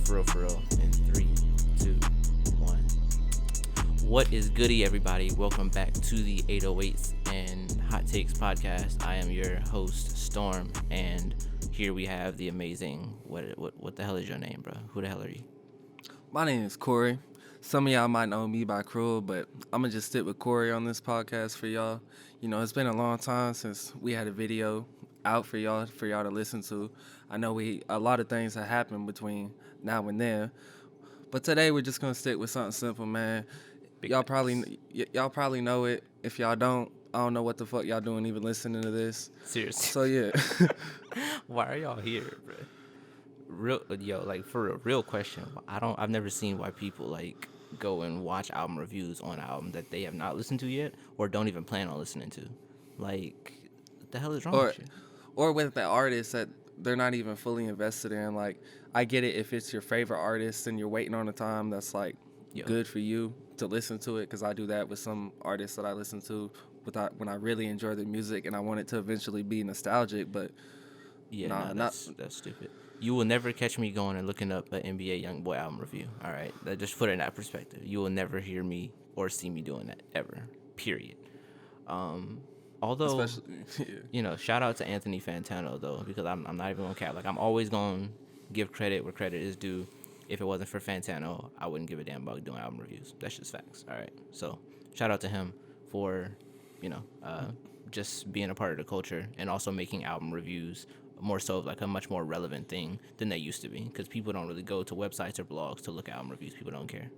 For real. In 3, 2, 1. What is goody, everybody? Welcome back to the 808s and Hot Takes podcast. I am your host, Storm, and here we have the amazing. What the hell is your name, bro? Who the hell are you? My name is Corey. Some of y'all might know me by Kruel, but I'm gonna just stick with Corey on this podcast for y'all. You know, it's been a long time since we had a video out for y'all to listen to. I know a lot of things have happened between now and then, but today we're just gonna stick with something simple, man. Y'all probably know it. If y'all don't, I don't know what the fuck y'all doing even listening to this. Seriously. So yeah. Why are y'all here, bro? Real question. I've never seen why people like go and watch album reviews on an album that they have not listened to yet or don't even plan on listening to. Like, what the hell is wrong with you? Or with the artists that they're not even fully invested in. Like, I get it if it's your favorite artist and you're waiting on a time that's like good for you to listen to it, because I do that with some artists that I listen to when I really enjoy their music and I want it to eventually be nostalgic. But that's stupid. You will never catch me going and looking up an NBA YoungBoy album review. All right, just put it in that perspective. You will never hear me or see me doing that ever. Period. Although, shout out to Anthony Fantano though, because I'm not even gonna cap. Like, I'm always gonna give credit where credit is due. If it wasn't for Fantano, I wouldn't give a damn about doing album reviews. That's just facts. All right, so shout out to him for, just being a part of the culture and also making album reviews more so like a much more relevant thing than they used to be, because people don't really go to websites or blogs to look at album reviews. People don't care.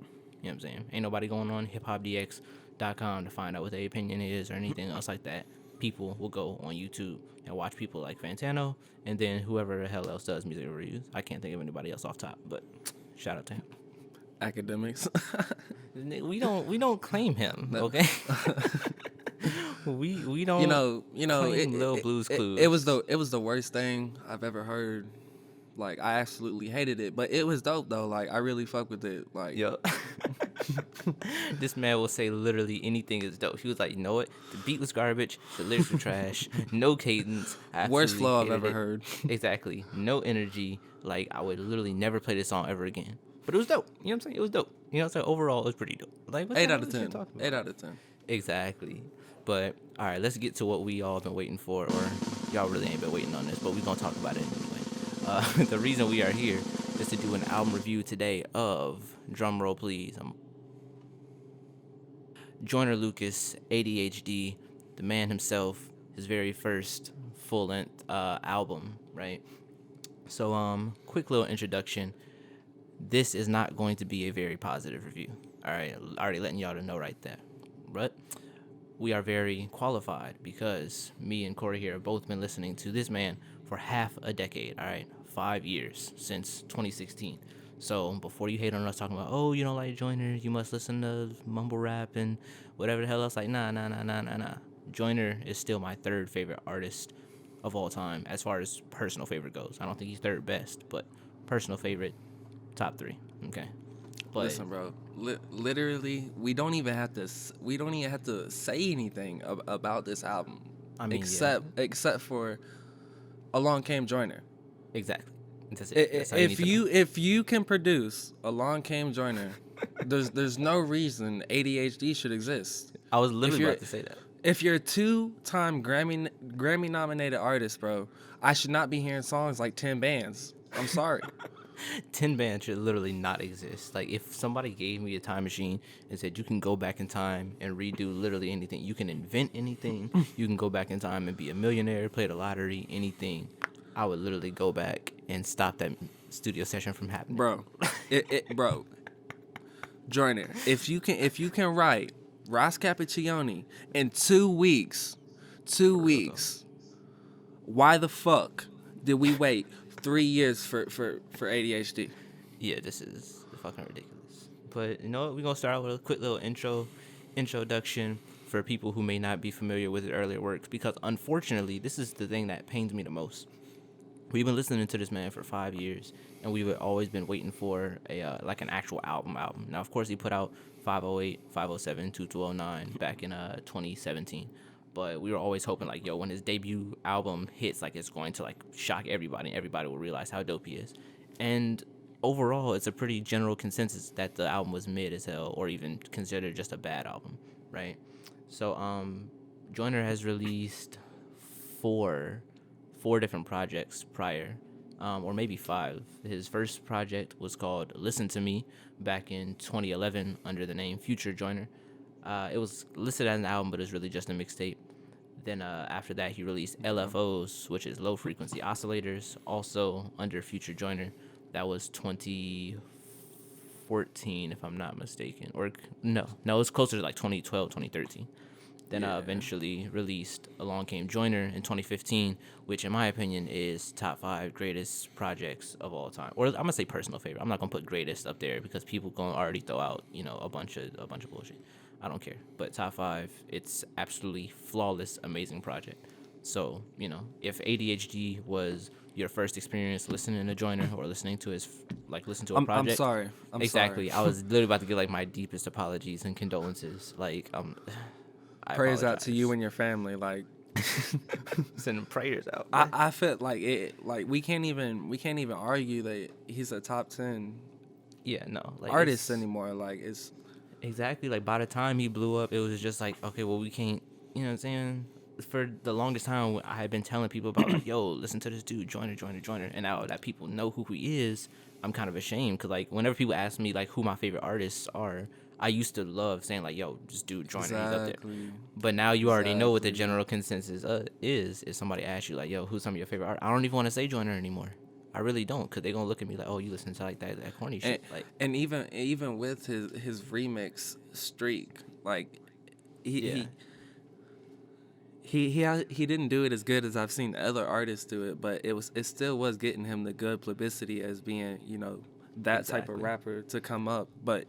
You know what I'm saying? Ain't nobody going on hiphopdx.com to find out what their opinion is or anything else like that. People will go on YouTube and watch people like Fantano and then whoever the hell else does music reviews. I can't think of anybody else off top, but shout out to him. Academics. we don't claim him, okay? we don't. Claim Lil Blues Clues. It was the worst thing I've ever heard. Like, I absolutely hated it, but it was dope though. Like, I really fuck with it. Like, yo, this man will say literally anything is dope. He was like, you know what? The beat was garbage. The lyrics were trash. No cadence. Worst flow I've ever heard. Exactly. No energy. Like, I would literally never play this song ever again. But it was dope. You know what I'm saying? It was dope. You know what I'm saying? Overall, it was pretty dope. Like, 8 out of 10. 8 out of 10. Exactly. But, all right, let's get to what we all been waiting for, or y'all really ain't been waiting on this, but we're going to talk about it anyway. The reason we are here is to do an album review today of, drumroll please, Joyner Lucas ADHD, the man himself, his very first full-length album, right? So, quick little introduction. This is not going to be a very positive review. All right, already letting y'all to know right there. But we are very qualified because me and Corey here have both been listening to this man for half a decade, all right? 5 years, since 2016. So before you hate on us talking about, oh, you don't like Joyner, you must listen to mumble rap and whatever the hell else, like, nah. Joyner is still my third favorite artist of all time as far as personal favorite goes. I don't think he's third best, but personal favorite, top 3, okay? But listen, bro. Literally, we don't even have to say anything about this album. I mean, except for Along Came Joyner. Exactly. That's it. If you can produce Along Came Joyner, there's no reason ADHD should exist. I was literally about to say that. If you're a 2-time Grammy nominated artist, bro, I should not be hearing songs like 10 Bands. I'm sorry. 10 Bands should literally not exist. Like, if somebody gave me a time machine and said you can go back in time and redo literally anything, you can invent anything, you can go back in time and be a millionaire, play the lottery, anything, I would literally go back and stop that studio session from happening. Bro, bro, Joyner, if you can write Ross Cappuccioni in 2 weeks, why the fuck did we wait 3 years for ADHD? Yeah, this is fucking ridiculous. But you know what? We're going to start out with a quick little introduction for people who may not be familiar with his earlier works, because unfortunately, this is the thing that pains me the most. We've been listening to this man for 5 years, and we've always been waiting for an actual album. Now, of course, he put out 508, 507, 2209 back in 2017. But we were always hoping, like, when his debut album hits, like, it's going to, like, shock everybody, and everybody will realize how dope he is. And overall, it's a pretty general consensus that the album was mid as hell, or even considered just a bad album, right? So, Joyner has released four, four different projects prior, or maybe five. His first project was called "Listen to Me" back in 2011 under the name Future Joyner. It was listed as an album, but it's really just a mixtape. Then after that, he released LFOs, which is low frequency oscillators, also under Future Joyner. That was 2014, if I'm not mistaken. Or no, it's closer to like 2012, 2013. Then eventually released Along Came Joyner in 2015, which in my opinion is top 5 greatest projects of all time. Or I'm gonna say personal favorite. I'm not gonna put greatest up there because people gonna already throw out a bunch of bullshit. I don't care. But top 5, it's absolutely flawless, amazing project. So if ADHD was your first experience listening to Joyner or listening to listen to a project. I'm sorry. Exactly. Sorry. I was literally about to give like my deepest apologies and condolences. Like I Prayers apologize. out to you and your family. Like, sending prayers out. I feel like it. Like we can't even argue that he's a top 10 artist anymore. Like it's exactly like by the time he blew up, it was just like, okay, well we can't. You know what I'm saying? For the longest time, I had been telling people about like, yo, listen to this dude, Joyner, and now that people know who he is, I'm kind of ashamed because like whenever people ask me like who my favorite artists are, I used to love saying like, yo, just dude, Joyner, he's up there. But now you already know what the general consensus is. If somebody asks you like, yo, who's some of your favorite artists? I don't even want to say Joyner anymore. I really don't, because they're going to look at me like, oh, you listen to like that corny shit. And even with his remix streak, like he didn't do it as good as I've seen other artists do it, but it still was getting him the good publicity as being, that type of rapper to come up. But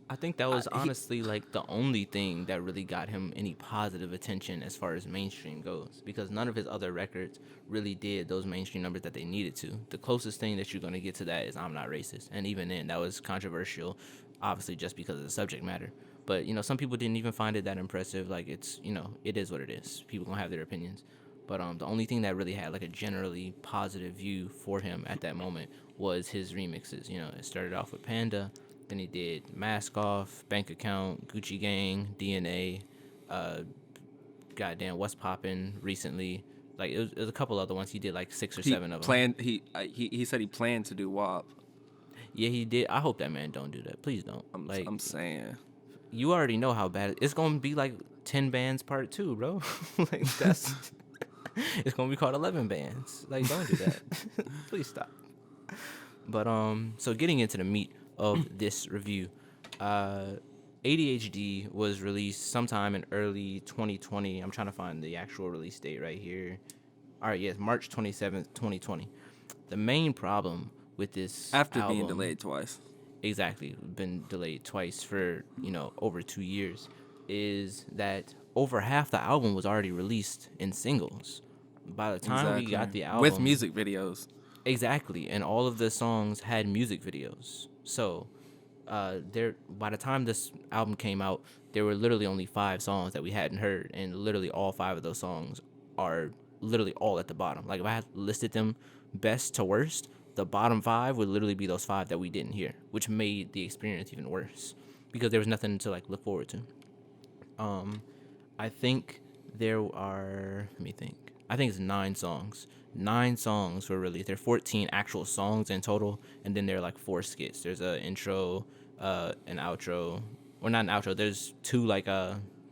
I think that was honestly like the only thing that really got him any positive attention as far as mainstream goes, because none of his other records really did those mainstream numbers that they needed to. The closest thing that you're going to get to that is I'm Not Racist, and even then that was controversial, obviously just because of the subject matter. But some people didn't even find it that impressive. Like it's it is what it is. People gonna have their opinions. But the only thing that really had like a generally positive view for him at that moment was his remixes. It started off with Panda. Then he did Mask Off, Bank Account, Gucci Gang, DNA, goddamn What's Poppin' recently. Like it was a couple other ones. He did like 6 or 7 of them. He said he planned to do WAP. Yeah, he did. I hope that man don't do that. Please don't. I'm saying. You already know how bad it's gonna be. Like 10 Bands Part 2, bro. Like that's. It's gonna be called 11 Bands. Like don't do that. Please stop. But so getting into the meat of this review, ADHD was released sometime in early 2020. I'm trying to find the actual release date right here. All right, yes, March 27th, 2020. The main problem with this after album, being delayed twice. Exactly, been delayed twice for over 2 years, is that over half the album was already released in singles. By the time we got the album with music videos. Exactly, and all of the songs had music videos. So, by the time this album came out, there were literally only 5 songs that we hadn't heard, and literally all 5 of those songs are literally all at the bottom. Like if I had listed them best to worst, the bottom 5 would literally be those 5 that we didn't hear, which made the experience even worse because there was nothing to like look forward to. I think there are. Let me think. I think it's 9 songs. 9 songs were released. There are 14 actual songs in total, and then there are like 4 skits. There's an intro, an outro, or not an outro. There's 2 like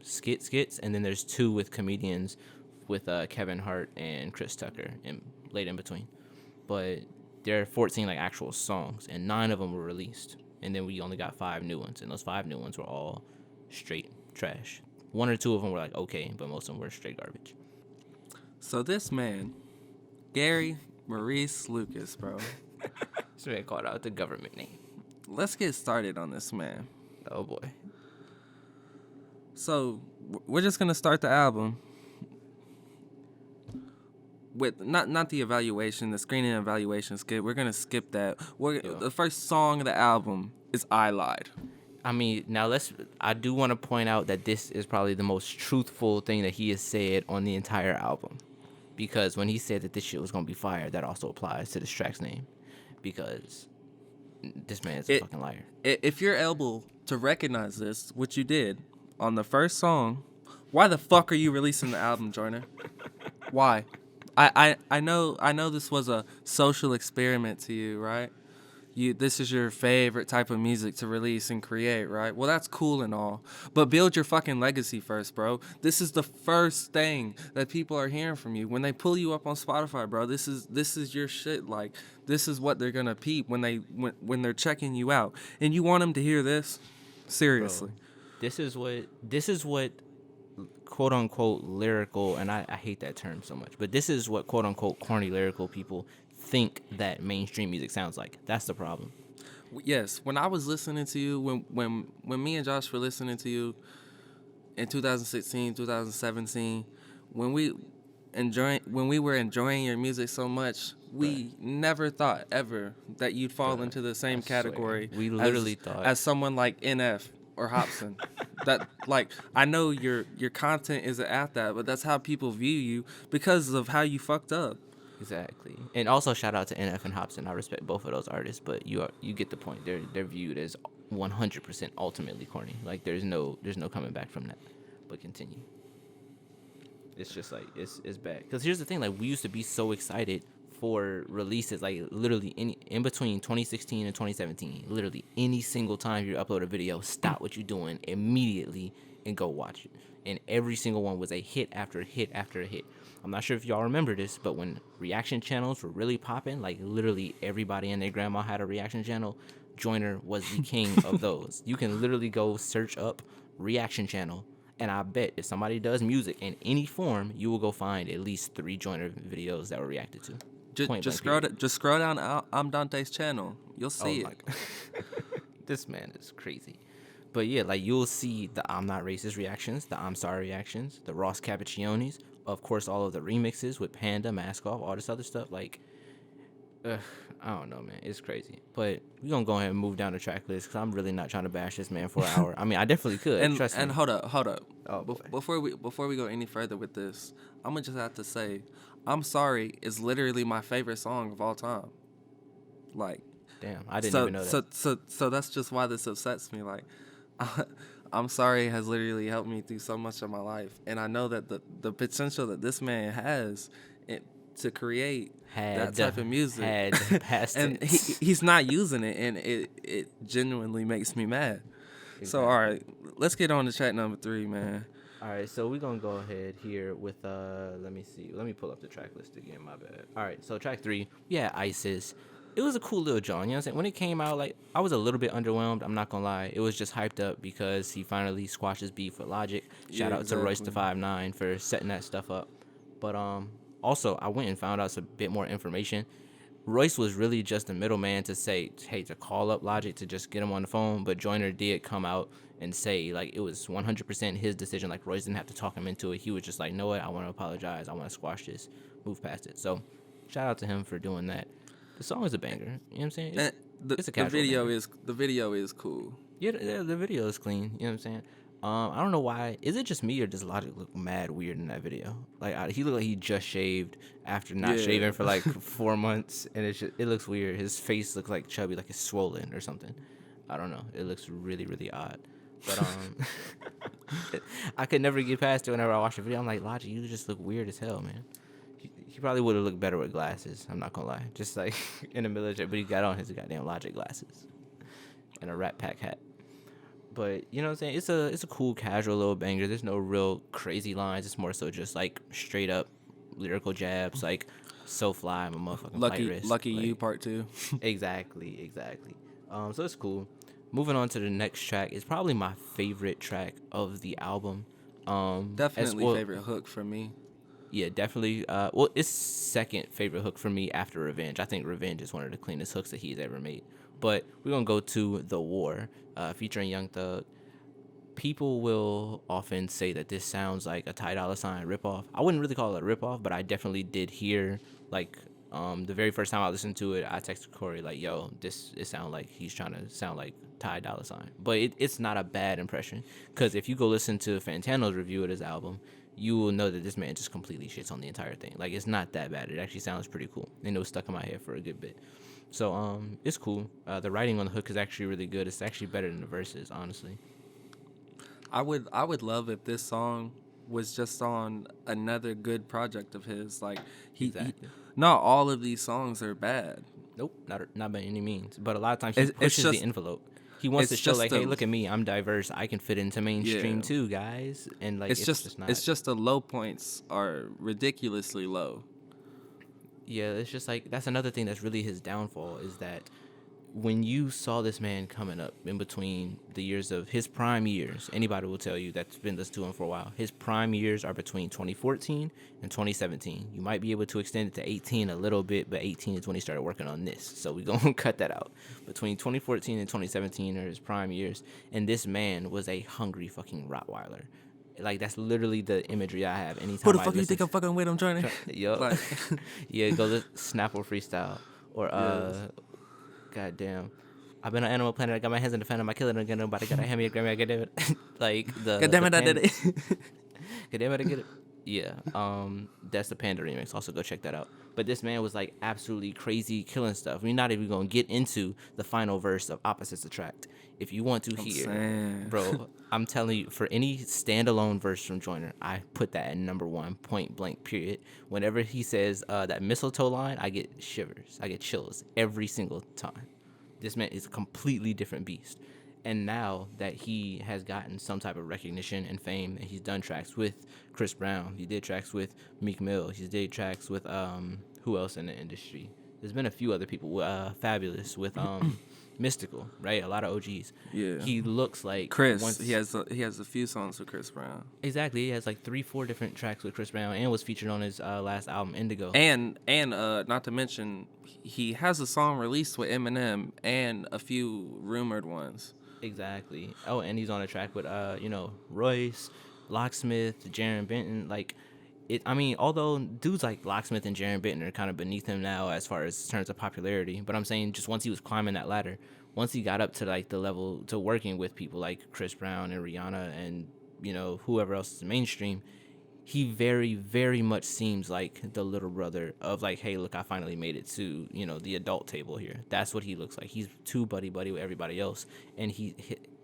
skits, and then there's 2 with comedians, with Kevin Hart and Chris Tucker, and laid in between. But there are 14 like actual songs, and 9 of them were released, and then we only got 5 new ones, and those 5 new ones were all straight trash. 1 or 2 of them were like okay, but most of them were straight garbage. So this man, Gary Maurice Lucas, bro. This man called out the government name. Let's get started on this man. Oh boy. So we're just gonna start the album with not the evaluation, the screening and evaluation skip. We're gonna skip that. The first song of the album is "I Lied." I mean, now I do want to point out that this is probably the most truthful thing that he has said on the entire album. Because when he said that this shit was going to be fire, that also applies to this track's name. Because This man is a fucking liar. If you're able to recognize this, which you did on the first song, why the fuck are you releasing the album, Joyner? Why? I know this was a social experiment to you, right? This is your favorite type of music to release and create, right? Well, that's cool and all, but build your fucking legacy first, bro. This is the first thing that people are hearing from you when they pull you up on Spotify, bro. This is your shit. Like, this is what they're gonna peep when they're checking you out, and you want them to hear this. Seriously, Bro, this is what quote unquote lyrical, and I hate that term so much, but this is what quote unquote corny lyrical people think that mainstream music sounds like. That's the problem. yes. When I was listening to you, when me and Josh were listening to you in 2016, 2017, when we were enjoying your music so much, we never thought ever that you'd fall into the same category. We literally thought as someone like NF or Hobson. That, like, I know your content isn't at that, but that's how people view you because of how you fucked up. exactly. And also shout out to NF and Hobson. I respect both of those artists, but you get the point. They're viewed as 100% ultimately corny. Like there's no coming back from that. But continue. It's just like it's bad. Because here's the thing, like we used to be so excited for releases, like literally in between 2016 and 2017, literally any single time you upload a video, stop what you're doing immediately and go watch it. And every single one was a hit after a hit after a hit. I'm not sure if y'all remember this, but when reaction channels were really popping, like literally everybody and their grandma had a reaction channel, Joyner was the king of those. You can literally go search up reaction channel, and I bet if somebody does music in any form, you will go find at least 3 Joyner videos that were reacted to. Just scroll down I'm Dante's channel. You'll see it. This man is crazy. But yeah, like you'll see the I'm Not Racist reactions, the I'm Sorry reactions, the Ross Cappuccionis, of course all of the remixes with Panda, Mask Off, all this other stuff. Like, I don't know, man. It's crazy. But we're going to go ahead and move down the track list because I'm really not trying to bash this man for an hour. I mean, I definitely could. Trust me. And hold up. Oh, Before we go any further with this, I'm going to just have to say, I'm Sorry is literally my favorite song of all time. Like, damn, I didn't even know that. So that's just why this upsets me. Like, I'm Sorry has literally helped me through so much of my life. And I know that the potential that this man has to create that type of music, and he's not using it, and it genuinely makes me mad. Exactly. So, all right, let's get on to track number 3, man. All right, so we're going to go ahead here with, let me see. Let me pull up the track list again, my bad. All right, so track 3, yeah, ISIS. It was a cool little John, you know what I'm saying? When it came out, like, I was a little bit underwhelmed, I'm not going to lie. It was just hyped up because he finally squashed his beef with Logic. Shout out to Royce the 5'9" for setting that stuff up. But, also, I went and found out some bit more information. Royce was really just a middleman to say, hey, to call up Logic to just get him on the phone, but Joyner did come out and say, like, it was 100% his decision. Like, Royce didn't have to talk him into it. He was just like, know what, I want to apologize. I want to squash this, move past it. So, shout out to him for doing that. The song is a banger. You know what I'm saying? It's a casual banger. The video is cool. Yeah, the video is clean. You know what I'm saying? I don't know why. Is it just me or does Logic look mad weird in that video? Like he looked like he just shaved after not shaving for like 4 months, and it looks weird. His face looks like chubby, like it's swollen or something. I don't know. It looks really really odd. But I could never get past it whenever I watch the video. I'm like, Logic, you just look weird as hell, man. He probably would have looked better with glasses. I'm not gonna lie. Just like in the military, but he got on his goddamn Logic glasses and a Rat Pack hat. But you know what I'm saying? It's a cool casual little banger. There's no real crazy lines. It's more so just like straight up lyrical jabs, like so fly, I'm a motherfucking flight Lucky like, You Part 2. Exactly. So it's cool. Moving on to the next track is probably my favorite track of the album. Definitely favorite hook for me. Yeah, definitely. Well, it's second favorite hook for me after Revenge. I think Revenge is one of the cleanest hooks that he's ever made. But we're going to go to The War, featuring Young Thug. People will often say that this sounds like a Ty Dolla $ign ripoff. I wouldn't really call it a ripoff, but I definitely did hear, like, the very first time I listened to it, I texted Corey, like, yo, it sounds like he's trying to sound like Ty Dolla $ign. But it's not a bad impression, because if you go listen to Fantano's review of this album, you will know that this man just completely shits on the entire thing. Like, it's not that bad. It actually sounds pretty cool. And it was stuck in my head for a good bit. So it's cool. The writing on the hook is actually really good. It's actually better than the verses, honestly. I would love if this song was just on another good project of his. Like he Exactly. not all of these songs are bad. Nope, not by any means. But a lot of times he It's pushes the just envelope. He wants to it's show just like, hey, a look at me, I'm diverse. I can fit into mainstream yeah. too, guys. And like, It's it's just just not. it's just the low points are ridiculously low. Yeah, it's just like that's another thing that's really his downfall is that when you saw this man coming up in between the years of his prime years, anybody will tell you that's been listening to him for a while. His prime years are between 2014 and 2017. You might be able to extend it to 18 a little bit, but 18 is when he started working on this. So we're going to cut that out. Between 2014 and 2017 are his prime years. And this man was a hungry fucking Rottweiler. Like, that's literally the imagery I have Who anytime the I fuck you listen think I'm fucking with? I'm trying to Yup. like Yeah, go to Snapple Freestyle. Or, yes. goddamn. I've been on Animal Planet. I got my hands in the fan. I'm killing again. Nobody got a hand me a Grammy. I get it. Like God the damn it, I did panda. it. God damn it, I get it. Yeah. That's the Panda remix. Also go check that out. But this man was like absolutely crazy killing stuff. We're not even gonna get into the final verse of Opposites Attract. If you want to I'm hear, saying. bro, I'm telling you, for any standalone verse from Joyner, I put that at number one, point blank, period. Whenever he says that mistletoe line, I get shivers. I get chills every single time. This man is a completely different beast. And now that he has gotten some type of recognition and fame, and he's done tracks with Chris Brown, he did tracks with Meek Mill, he did tracks with who else in the industry? There's been a few other people. Fabulous with Mystical, right? A lot of OGs. Yeah. He looks like Chris, once he has a few songs with Chris Brown. exactly. He has like 3-4 different tracks with Chris Brown, and was featured on his last album, Indigo. And not to mention he has a song released with Eminem and a few rumored ones. Exactly. Oh, and he's on a track with Royce, Locksmith, Jaron Benton. Like it. I mean, although dudes like Locksmith and Jaron Benton are kind of beneath him now as far as terms of popularity. But I'm saying just once he was climbing that ladder, once he got up to like the level to working with people like Chris Brown and Rihanna and whoever else is mainstream, he very, very much seems like the little brother of like, hey, look, I finally made it to, the adult table here. That's what he looks like. He's too buddy with everybody else. And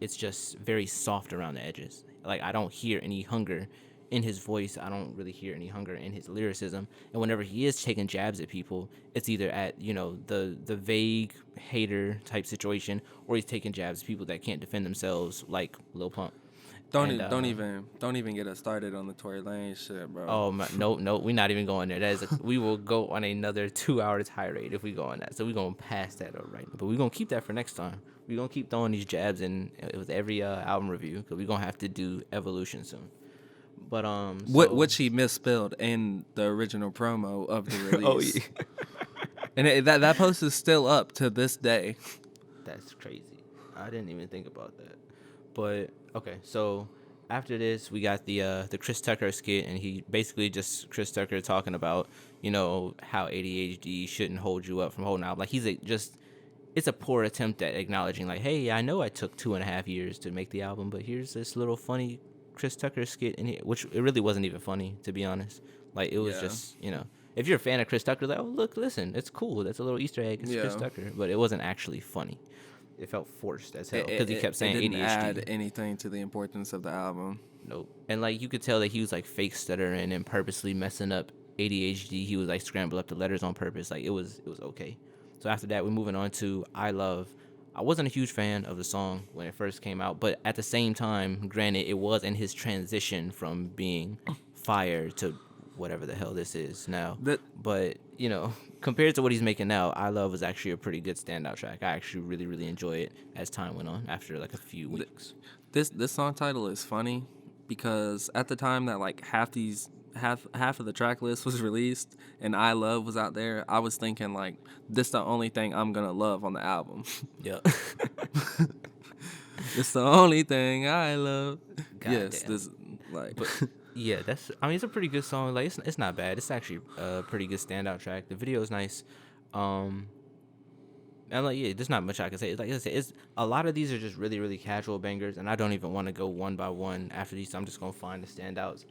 it's just very soft around the edges. Like, I don't hear any hunger in his voice. I don't really hear any hunger in his lyricism. And whenever he is taking jabs at people, it's either at, the vague hater type situation, or he's taking jabs at people that can't defend themselves, like Lil Pump. Don't And, don't even get us started on the Tory Lane shit, bro. oh my, no, we're not even going there. We will go on another 2 hour tirade if we go on that. So we're gonna pass that up right now. But we're gonna keep that for next time. We're gonna keep throwing these jabs in with every album review, because we're gonna have to do Evolution soon. But Which he misspelled in the original promo of the release. Oh yeah, And that post is still up to this day. that's crazy. I didn't even think about that. But okay, so after this we got the Chris Tucker skit, and he basically just Chris Tucker talking about how ADHD shouldn't hold you up from holding out. Like it's a poor attempt at acknowledging like, hey, I know I took 2.5 years to make the album, but here's this little funny Chris Tucker skit in here, which it really wasn't even funny, to be honest. Like it was just if you're a fan of Chris Tucker, like, oh look, listen, it's cool. That's a little Easter egg. It's Chris Tucker, but it wasn't actually funny. It felt forced as hell because he kept saying it didn't ADHD. add anything to the importance of the album. Nope. And like you could tell that he was like fake stuttering and purposely messing up ADHD. He was like scramble up the letters on purpose. Like it was okay. So after that, we're moving on to I Love. I wasn't a huge fan of the song when it first came out, but at the same time, granted, it was in his transition from being fire to whatever the hell this is now. But compared to what he's making now, I Love was actually a pretty good standout track. I actually really, really enjoy it as time went on after like a few weeks. This song title is funny because at the time that like half of the track list was released and I Love was out there, I was thinking like this the only thing I'm gonna love on the album. Yep. It's the only thing I love. God yes, damn. this like. But yeah, it's a pretty good song. Like it's not bad. It's actually a pretty good standout track. The video is nice. And like there's not much I can say. Like I said, it's a lot of these are just really, really casual bangers, and I don't even want to go one by one after these. So I'm just gonna find the standouts.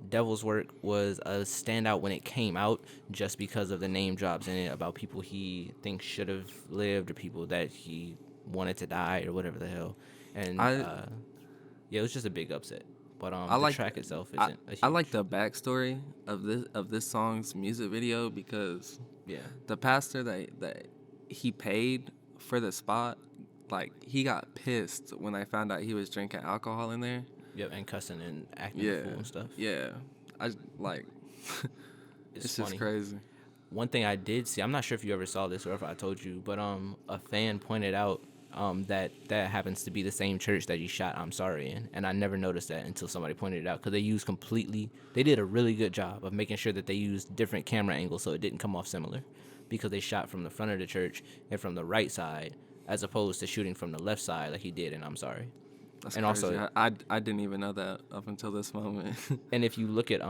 Devil's Work was a standout when it came out, just because of the name drops in it about people he thinks should have lived or people that he wanted to die or whatever the hell. And I yeah, it was just a big upset. But I the like track itself I, isn't a I like huge. the backstory of this song's music video because Yeah. the pastor that he paid for the spot, like he got pissed when I found out he was drinking alcohol in there. Yep, and cussing and acting a Yeah, fool and stuff. yeah. I like It's it's just funny. crazy. One thing I did see, I'm not sure if you ever saw this or if I told you, but a fan pointed out that happens to be the same church that he shot I'm Sorry in, and I never noticed that until somebody pointed it out, because they did a really good job of making sure that they used different camera angles so it didn't come off similar, because they shot from the front of the church and from the right side as opposed to shooting from the left side like he did in I'm Sorry. That's And crazy. also, I didn't even know that up until this moment. and if you look at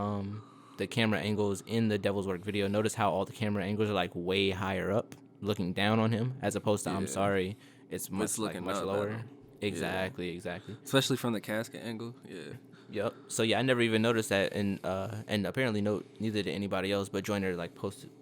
the camera angles in the Devil's Work video, notice how all the camera angles are like way higher up, looking down on him, as opposed to I'm Yeah. Sorry, it's It's much looking much up at lower. him. Yeah. Exactly. Especially from the casket angle. Yeah. Yep. So yeah, I never even noticed that, and apparently neither did anybody else. But Joyner like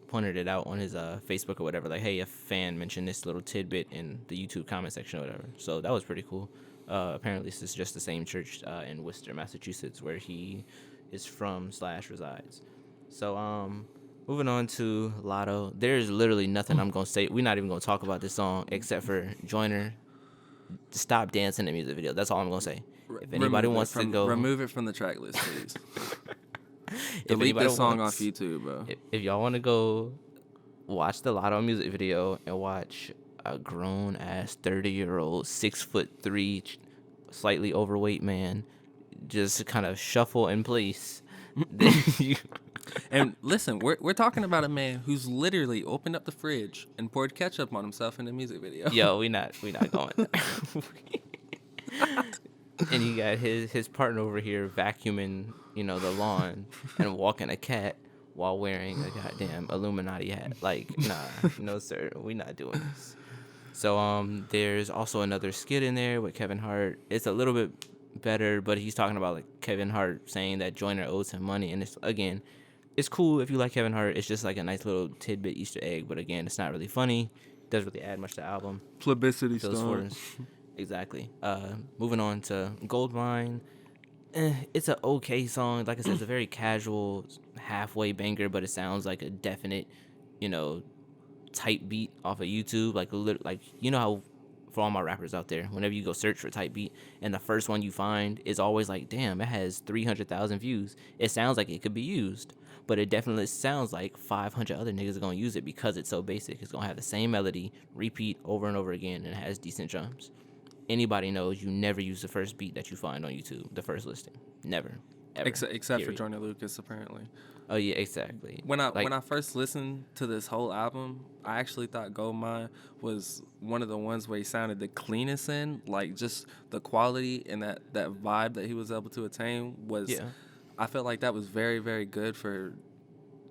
pointed it out on his Facebook or whatever. Like, hey, a fan mentioned this little tidbit in the YouTube comment section or whatever. So that was pretty cool. Apparently, this is just the same church in Worcester, Massachusetts, where he is from / resides. So moving on to Lotto. There's literally nothing I'm gonna say. We're not even gonna talk about this song except for Joyner to stop dancing in the music video. That's all I'm gonna say. If anybody wants to go, remove it from the track list, please. if Delete anybody this song wants, off YouTube, bro. if y'all want to go watch the Lotto music video and watch a grown ass 30-year-old 6'3", slightly overweight man just kind of shuffle in place, then you, And listen, we're talking about a man who's literally opened up the fridge and poured ketchup on himself in the music video. yo, we not going there. And he got his partner over here vacuuming, the lawn and walking a cat while wearing a goddamn Illuminati hat. Like, nah, no sir, we not doing this. So there's also another skit in there with Kevin Hart. It's a little bit better, but he's talking about like Kevin Hart saying that Joyner owes him money, and it's cool if you like Kevin Hart. It's just like a nice little tidbit Easter egg, but again, it's not really funny. Doesn't really add much to the album. Publicity Feels stunt. for us. Exactly. Moving on to Goldmine. It's an okay song. Like I said, it's a very casual, halfway banger, but it sounds like a definite, you know, type beat off of YouTube. Like how for all my rappers out there, whenever you go search for type beat and the first one you find is always like, damn, it has 300,000 views. It sounds like it could be used, but it definitely sounds like 500 other niggas are gonna use it because it's so basic. It's gonna have the same melody, repeat over and over again, and it has decent drums. Anybody knows you never use the first beat that you find on YouTube, the first listing. Never. Ever. Except for Period. Joyner Lucas, apparently. Oh yeah, exactly. When I first listened to this whole album, I actually thought Goldmine was one of the ones where he sounded the cleanest in. Like, just the quality and that vibe that he was able to attain was. Yeah. I felt like that was very, very good for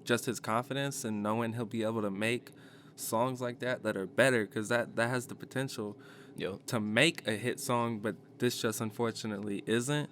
just his confidence and knowing he'll be able to make songs like that are better, because that has the potential to make a hit song, but this just unfortunately isn't.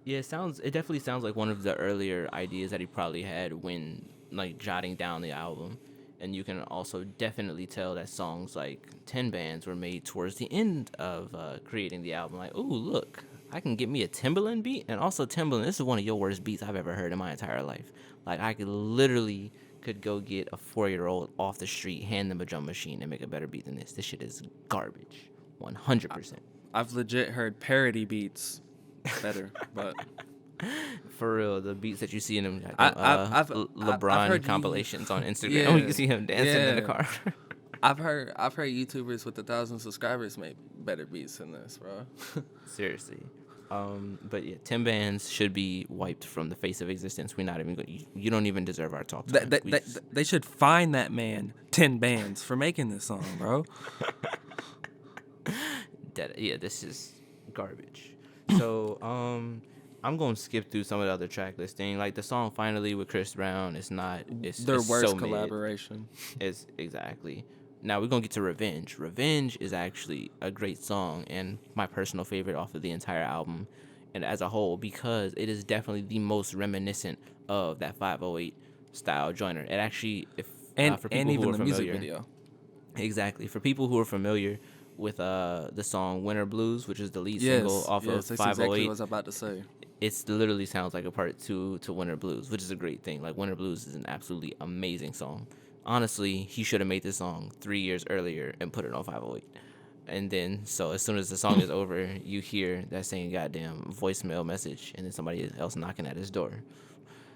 Yeah, it definitely sounds like one of the earlier ideas that he probably had when like jotting down the album. And you can also definitely tell that songs like 10 Bands were made towards the end of creating the album. Like, ooh, look, I can get me a Timbaland beat. And also, Timbaland, this is one of your worst beats I've ever heard in my entire life. Like, I could go get a 4-year-old off the street, hand them a drum machine, and make a better beat than this. This shit is garbage. 100%. I've legit heard parody beats better, but for real, the beats that you see in them I've LeBron heard compilations on Instagram, Yeah, you can see him dancing in the car. I've heard YouTubers with 1,000 subscribers make better beats than this, bro. Seriously. But yeah, 10 Bands should be wiped from the face of existence. We're not even you don't even deserve our talk time. They should fine that man 10 bands for making this song, bro. This is garbage. So I'm gonna skip through some of the other track listing. Like the song "Finally" with Chris Brown, it's their worst so collaboration. It's exactly. Now we're gonna get to "Revenge." "Revenge" is actually a great song and my personal favorite off of the entire album. and as a whole, because it is definitely the most reminiscent of that 508 style Joyner. It actually, if for And people who even are the music familiar, video. exactly, for people who are familiar with the song Winter Blues, which is the lead single Yes, off of yes, that's exactly what I 508, was about to say. it's literally sounds like a part two to Winter Blues, which is a great thing. Like, Winter Blues is an absolutely amazing song. Honestly, he should have made this song 3 years earlier and put it on 508. And then, so as soon as the song is over, you hear that same goddamn voicemail message, and then somebody else knocking at his door.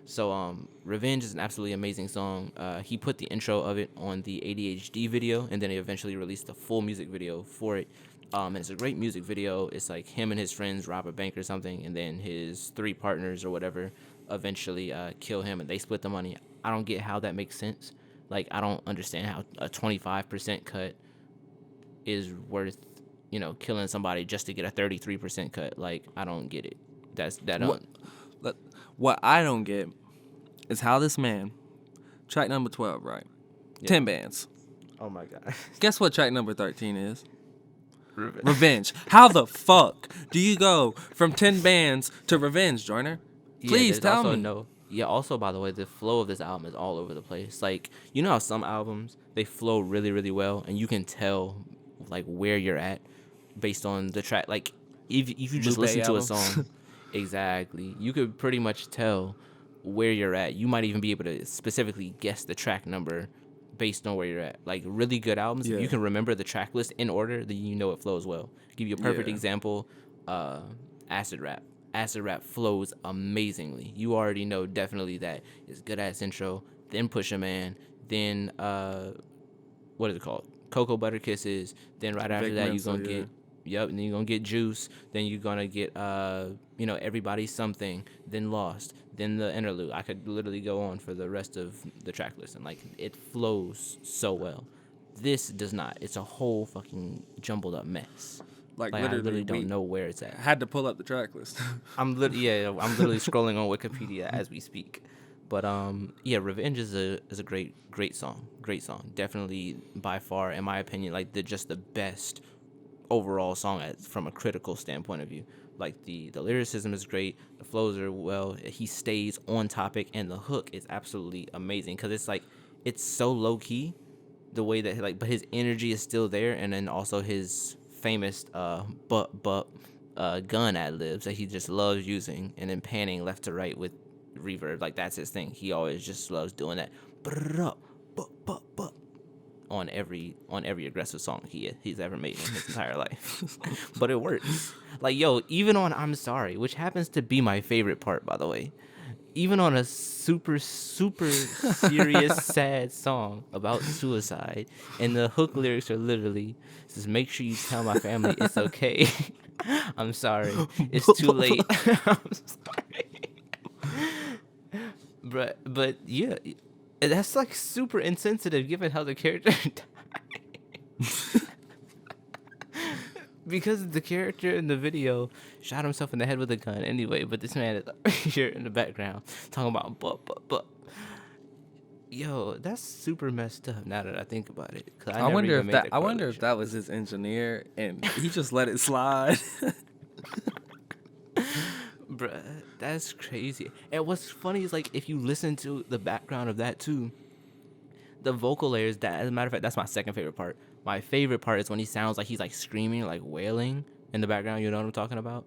So, Revenge is an absolutely amazing song. He put the intro of it on the ADHD video, and then he eventually released the full music video for it. And it's a great music video. It's like him and his friends rob a bank or something, and then his three partners or whatever eventually kill him, and they split the money. I don't get how that makes sense. Like, I don't understand how a 25% cut is worth, killing somebody just to get a 33% cut. Like, I don't get it. That What don't. let- what I don't get is how this man, track number 12, right? Yeah. 10 bands. Oh my god. Guess what track number 13 is? Revenge. Revenge. How the fuck do you go from 10 bands to Revenge, Joyner? Please tell me. Yeah, also, by the way, the flow of this album is all over the place. Like, you know how some albums, they flow really, really well, and you can tell, like, where you're at based on the track. Like, if you just Lupe listen to a albums. song, exactly, you could pretty much tell where you're at. You might even be able to specifically guess the track number based on where you're at. Like, really good albums, if Yeah. you can remember the track list in order, then you know it flows well. Give you a perfect Yeah. example, Acid Rap. Acid Rap flows amazingly. You already know definitely that it's good ass intro, then Pusha Man, then what is it called? Cocoa Butter Kisses. Then right after Vic that Mensa, you're gonna yeah. get and then you're gonna get Juice. Then you're gonna get Everybody Something. Then Lost. Then the interlude. I could literally go on for the rest of the track list, and like, it flows so well. This does not. It's a whole fucking jumbled up mess. Like, I literally, literally don't we know where it's at. had to pull up the track list. I'm literally scrolling on Wikipedia as we speak. But Revenge is a great song. Great song. Definitely, by far, in my opinion, like, just the best overall song from a critical standpoint of view. Like, the lyricism is great, the flows are well, he stays on topic, and the hook is absolutely amazing, because it's like, it's so low key, the way that, like, but his energy is still there, and then also his famous gun ad libs that he just loves using, and then panning left to right with reverb. Like, that's his thing. He always just loves doing that on every aggressive song he's ever made in his entire life. But it works. Like, yo, even on I'm Sorry, which happens to be my favorite part, by the way, even on a super, super serious, sad song about suicide, and the hook lyrics are literally, says, make sure you tell my family it's okay. I'm sorry. It's too late. I'm sorry. But yeah, that's like super insensitive given how the character died. Because the character in the video shot himself in the head with a gun anyway, but this man is here in the background talking about but. Yo, that's super messed up now that I think about it. 'Cause I wonder if that. I wonder correlation. if that was his engineer, and he just let it slide. Bruh, that's crazy. And what's funny is, like, if you listen to the background of that too, the vocal layers, that, as a matter of fact, that's my second favorite part. My favorite part is when he sounds like he's like screaming, like wailing in the background. You know what I'm talking about?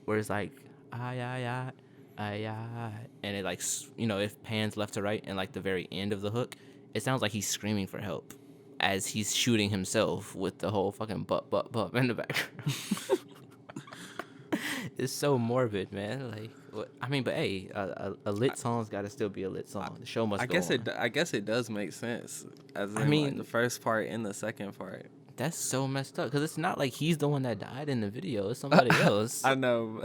Where it's like, ay, ay, ay, ay, ay, and it, like, it pans left to right, and like the very end of the hook, it sounds like he's screaming for help as he's shooting himself with the whole fucking butt in the background. It's so morbid, man. Like, I mean, but hey, a lit song's got to still be a lit song. The show must go on. I guess it does make sense. As in, I mean, like, the first part and the second part. That's so messed up, because it's not like he's the one that died in the video. It's somebody else. I know.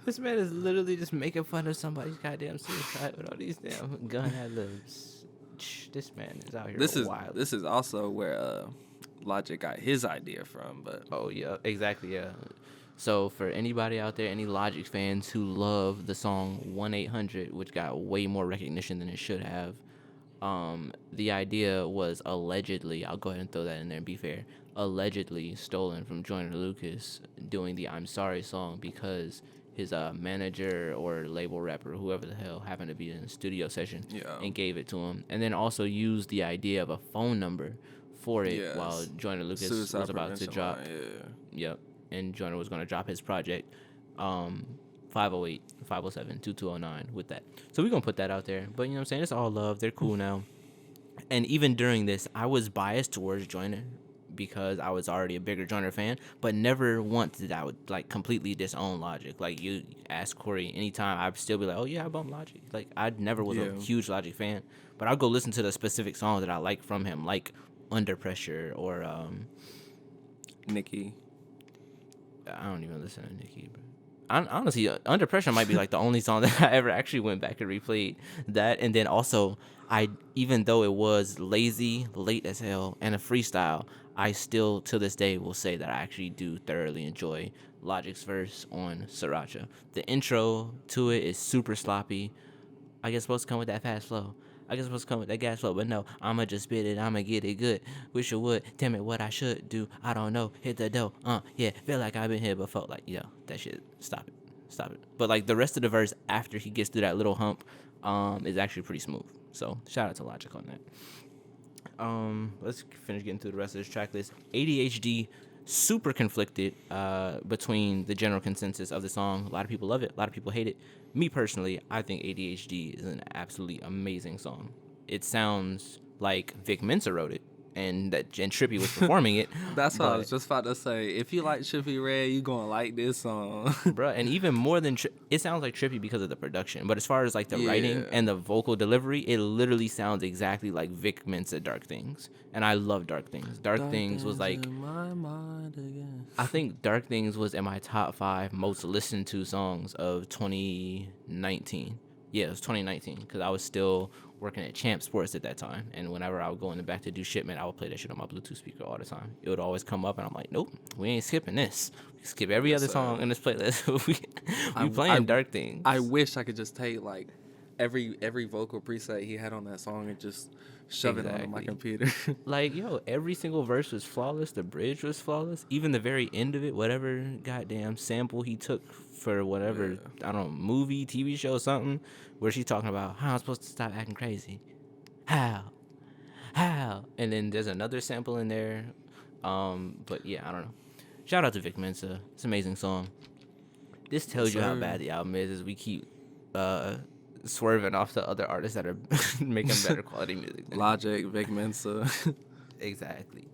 This man is literally just making fun of somebody's goddamn suicide with all these damn gun ad-libs. This man is out here wild. This is also where Logic got his idea from, but Oh, yeah, exactly, yeah. So for anybody out there, any Logic fans who love the song 1-800, which got way more recognition than it should have, the idea was allegedly, I'll go ahead and throw that in there and be fair, allegedly stolen from Joyner Lucas doing the "I'm Sorry" song because his manager or label rep or whoever the hell happened to be in a studio session Yeah. and gave it to him, and then also used the idea of a phone number for it while Yes. Joyner Lucas Suicide was about to prevention drop. line. Yeah. Yep, and Joyner was going to drop his project, 508, 507, 2209 with that. So we're going to put that out there. But you know what I'm saying? It's all love. They're cool now. And even during this, I was biased towards Joyner because I was already a bigger Joyner fan, but never once did I would like completely disown Logic. Like you ask Corey anytime, I'd still be like, oh yeah, I bump Logic. Like I never was a Yeah. huge Logic fan, but I'll go listen to the specific songs that I like from him, like Under Pressure or Nicki. I don't even listen to Nicki, bro. Honestly, Under Pressure might be like the only song that I ever actually went back and replayed that. And then also, even though it was lazy, late as hell, and a freestyle, I still to this day will say that I actually do thoroughly enjoy Logic's verse on Sriracha. The intro to it is super sloppy. I guess supposed to come with that fast flow. I guess supposed to come with that gas flow, but no, I'ma just spit it, I'ma get it good. Wish I would, tell me what I should do. I don't know, hit the dough, yeah, feel like I've been here before. Like, yo, that shit, stop it. But like the rest of the verse after he gets through that little hump, is actually pretty smooth. So shout out to Logic on that. Let's finish getting through the rest of this track list. ADHD, super conflicted between the general consensus of the song. A lot of people love it, a lot of people hate it. Me personally, I think ADHD is an absolutely amazing song. It sounds like Vic Mensa wrote it, and Trippie was performing it. That's what I was just about to say. If you like Trippie Redd, you gonna like this song. Bruh, and even more than it sounds like Trippie because of the production, but as far as like the writing and the vocal delivery, it literally sounds exactly like Vic Mensa Dark Things, and I love Dark Things. Dark Things was like, in my mind again. I think Dark Things was in my top 5 most listened to songs of 2019. Yeah, it was 2019 because I was still working at Champ Sports at that time, and whenever I would go in the back to do shipment, I would play that shit on my Bluetooth speaker all the time. It would always come up, and I'm like, nope, we ain't skipping this. We skip every other song in this playlist. we playing Dark Things. I wish I could just take like every vocal preset he had on that song and just shove it onto my computer. Like, yo, every single verse was flawless. The bridge was flawless. Even the very end of it, whatever goddamn sample he took for whatever, I don't know, movie, TV show, something, where she's talking about how I'm supposed to stop acting crazy. How? And then there's another sample in there. But yeah, I don't know. Shout out to Vic Mensa. It's an amazing song. This tells you how bad the album is as we keep swerving off to other artists that are making better quality music. Logic, Vic Mensa. Exactly.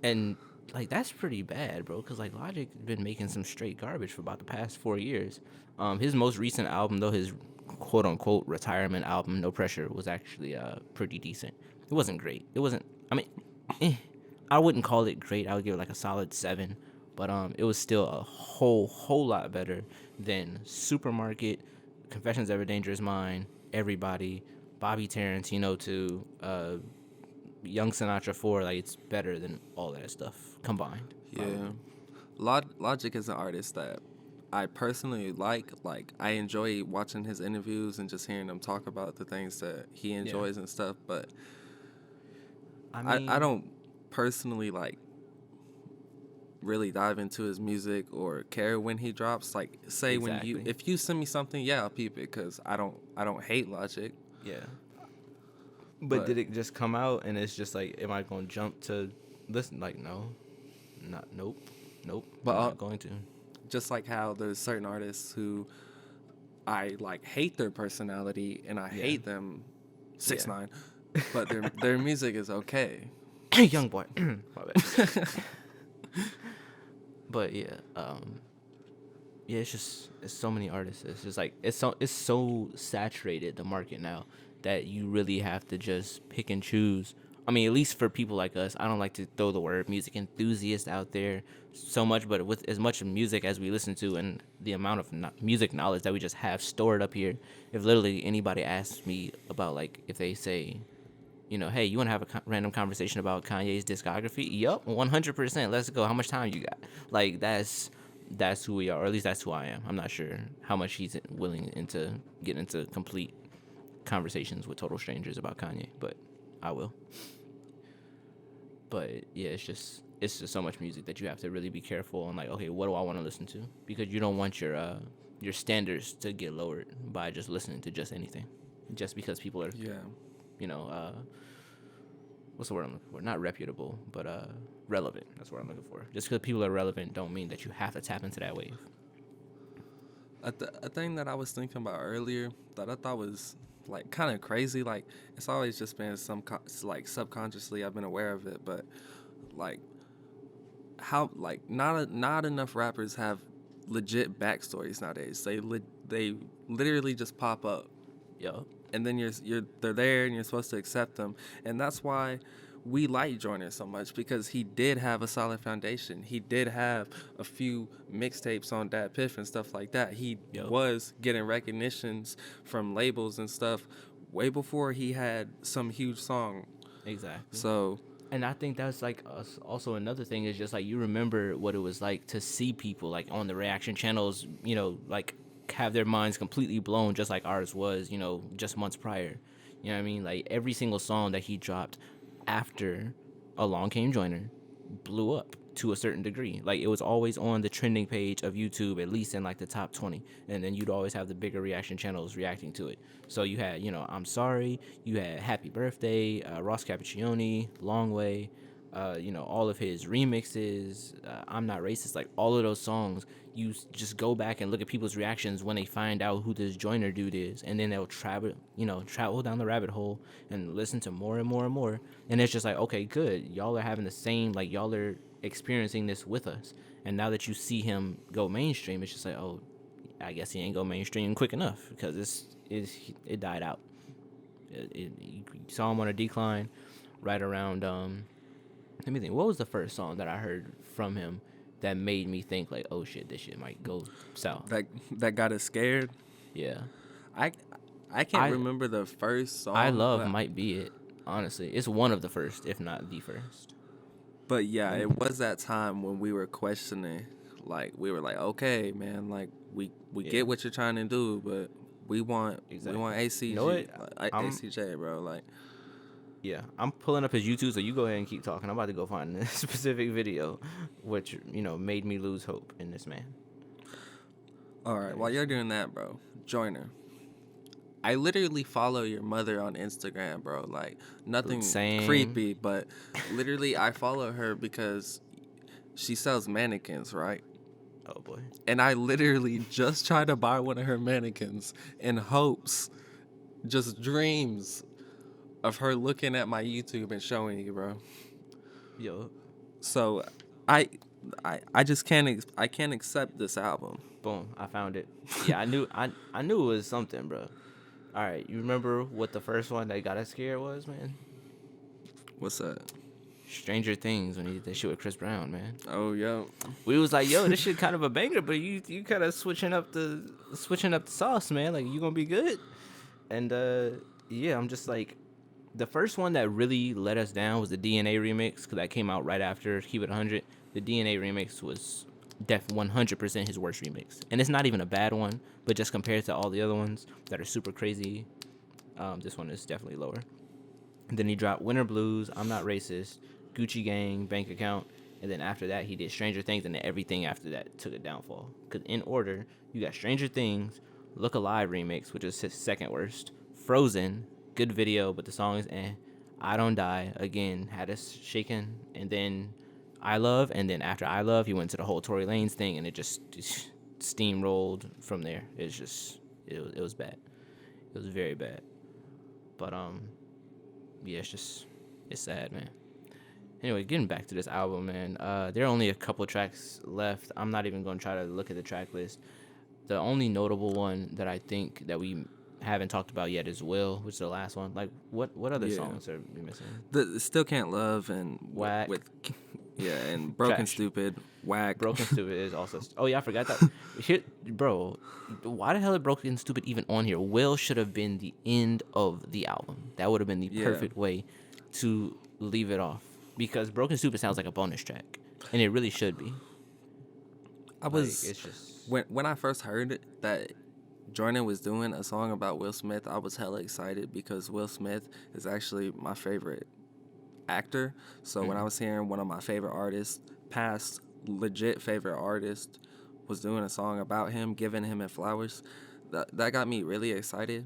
And like that's pretty bad, bro, because like Logic been making some straight garbage for about the past 4 years. His most recent album, though, his quote unquote retirement album, No Pressure, was actually pretty decent. It wasn't great. It wasn't, I mean, I wouldn't call it great. I would give it like a solid 7. But it was still a whole lot better than Supermarket, Confessions of a Dangerous Mind, Everybody, Bobby Tarantino 2, Young Sinatra 4. Like, it's better than all that stuff combined. Yeah. Logic is an artist that I personally like. Like, I enjoy watching his interviews and just hearing him talk about the things that he enjoys and stuff. But I don't personally, like, really dive into his music or care when he drops. Like, say if you send me something, yeah, I'll peep it because I don't hate Logic. Yeah. But did it just come out and it's just like, am I going to jump to listen? Like, no, nope. But I'm not going to. Just like how there's certain artists who I like hate their personality and I hate them 6ix9ine, but their music is okay. Young boy. My bad. But yeah, it's so many artists. It's just like it's so saturated, the market now, that you really have to just pick and choose. I mean, at least for people like us, I don't like to throw the word music enthusiast out there so much, but with as much music as we listen to and the amount of music knowledge that we just have stored up here, if literally anybody asks me about, like, if they say, you know, hey, you want to have a random conversation about Kanye's discography? Yup, 100%. Let's go. How much time you got? Like, that's who we are, or at least that's who I am. I'm not sure how much he's willing to get into complete conversations with total strangers about Kanye, but I will. But yeah, it's just it's just so much music that you have to really be careful on, like, okay, what do I want to listen to? Because you don't want your standards to get lowered by just listening to just anything, just because people are, Yeah. you know, what's the word I'm looking for? Not reputable, but relevant. That's what I'm looking for. Just because people are relevant don't mean that you have to tap into that wave. A thing that I was thinking about earlier that I thought was like kind of crazy. Like it's always just been like subconsciously I've been aware of it, but like how like not enough rappers have legit backstories nowadays. They literally just pop up, Yo, and then they're there and you're supposed to accept them, and that's why we like Joyner so much, because he did have a solid foundation. He did have a few mixtapes on Dat Piff and stuff like that. He yo, was getting recognitions from labels and stuff way before he had some huge song. exactly. So And I think that's like also another thing is just like you remember what it was like to see people like on the reaction channels, like have their minds completely blown just like ours was, just months prior. You know what I mean? Like every single song that he dropped after Along Came Joyner blew up to a certain degree. Like it was always on the trending page of YouTube, at least in like the top 20. And then you'd always have the bigger reaction channels reacting to it. So you had, I'm Sorry, you had Happy Birthday, Ross Cappuccioni, Long Way, all of his remixes, I'm Not Racist, like all of those songs. You just go back and look at people's reactions when they find out who this Joyner dude is, and then they'll travel down the rabbit hole and listen to more and more and more. And it's just like, okay, good, y'all are having the same, like y'all are experiencing this with us. And now that you see him go mainstream, it's just like, oh, I guess he ain't go mainstream quick enough because it died out. You saw him on a decline right around let me think. What was the first song that I heard from him that made me think like, oh shit, this shit might go south? that got us scared. Yeah, I I can't I remember the first I song, love might be it. Honestly, it's one of the first, if not the first. but yeah, it was that time when we were questioning. Like we were like, okay, man, like we Yeah, get what you're trying to do, but we exactly. want You know ACG, what? like, I'm ACJ, bro. Like, Yeah, I'm pulling up his YouTube, so you go ahead and keep talking. I'm about to go find this specific video, which made me lose hope in this man. all right, while you're doing that, bro, Joyner, I literally follow your mother on Instagram, bro. Like nothing Same. creepy, but literally I follow her because she sells mannequins, right? Oh boy. And I literally just tried to buy one of her mannequins in hopes, just dreams of her looking at my YouTube and showing you, bro. Yo, So I I just I can't accept this album. boom, I found it. Yeah, I knew it was something, bro. All right, you remember what the first one that got us scared was, man? What's that? Stranger Things when he did that shit with Chris Brown, man. Oh, yo. We was like, yo, this shit kind of a banger, but you kind of switching up the sauce, man. Like you gonna be good. And yeah, I'm just like, the first one that really let us down was the DNA remix, because that came out right after Keep It 100. The DNA remix was 100% his worst remix, and it's not even a bad one, but just compared to all the other ones that are super crazy, this one is definitely lower. And then he dropped Winter Blues, I'm Not Racist, Gucci Gang, Bank Account, and then after that he did Stranger Things, and then everything after that took a downfall. Because in order, you got Stranger Things, Look Alive remix, which is his second worst, Frozen, good video, but the song is eh. I Don't Die, again, had us shaking, and then I Love, and then after I Love, he went to the whole Tory Lanez thing, and it just steamrolled from there. It was bad. It was very bad. But yeah, it's sad, man. Anyway, getting back to this album, man. There are only a couple tracks left. I'm not even gonna try to look at the track list. The only notable one that I think that we haven't talked about yet is Will, which is the last one. Like, what other Yeah. songs are we missing? The Still Can't Love and Whack. yeah, and Broken Trash. Stupid, Whack. Broken Stupid is also. Oh yeah, I forgot that. Here, bro, why the hell is Broken Stupid even on here? Will should have been the end of the album. That would have been the Yeah. perfect way to leave it off, because Broken Stupid sounds like a bonus track, and it really should be. I was Like, it's just when I first heard it, that Joyner was doing a song about Will Smith, I was hella excited because Will Smith is actually my favorite actor. So when I was hearing one of my favorite artists, past legit favorite artist, was doing a song about him, giving him his flowers, that got me really excited.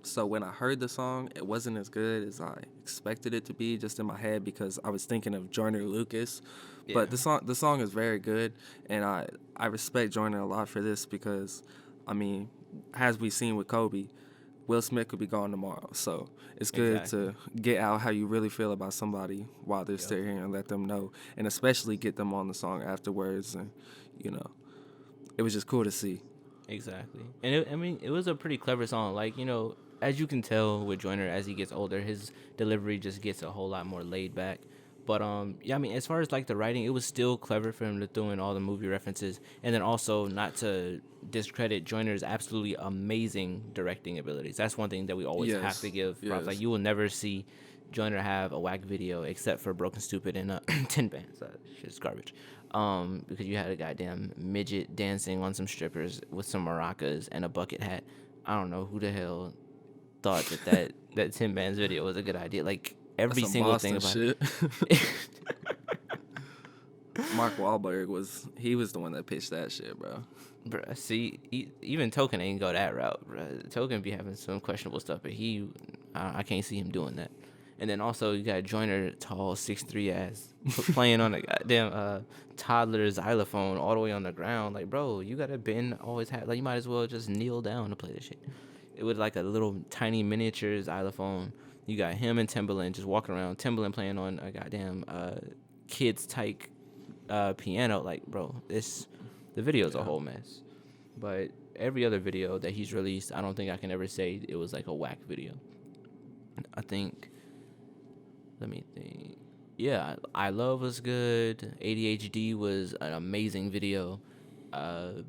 So when I heard the song, it wasn't as good as I expected it to be, just in my head, because I was thinking of Joyner Lucas. Yeah. But the song is very good, and I respect Joyner a lot for this because, I mean, as we seen with Kobe, Will Smith could be gone tomorrow. So it's good Exactly. to get out how you really feel about somebody while they're Yep. still here and let them know, and especially get them on the song afterwards. And you know, it was just cool to see. Exactly. And it was a pretty clever song. Like, as you can tell with Joyner, as he gets older, his delivery just gets a whole lot more laid back. But yeah, I mean, as far as like the writing, it was still clever for him to throw in all the movie references, and then also not to discredit Joyner's absolutely amazing directing abilities. That's one thing that we always have to give props. Like, Yes. you will never see Joyner have a whack video except for Broken Stupid and Tin Bands. That shit's garbage. Because you had a goddamn midget dancing on some strippers with some maracas and a bucket hat. I don't know who the hell thought that Tin Bands video was a good idea. Like, That's every some single Boston thing about shit. it. Mark Wahlberg was the one that pitched that shit, bro. Bruh, see, even Token ain't go that route, bruh. Token be having some questionable stuff, but I can't see him doing that. And then also you got Joyner, tall 6'3" ass, playing on a goddamn toddler xylophone all the way on the ground. Like, bro, you gotta bend, always have, like, you might as well just kneel down to play this shit. It was like a little tiny miniature xylophone. You got him and Timbaland just walking around. Timbaland playing on a goddamn kids type piano. Like, bro, the video's a whole mess. But every other video that he's released, I don't think I can ever say it was like a whack video. I think, let me think. Yeah, I Love was good. ADHD was an amazing video. I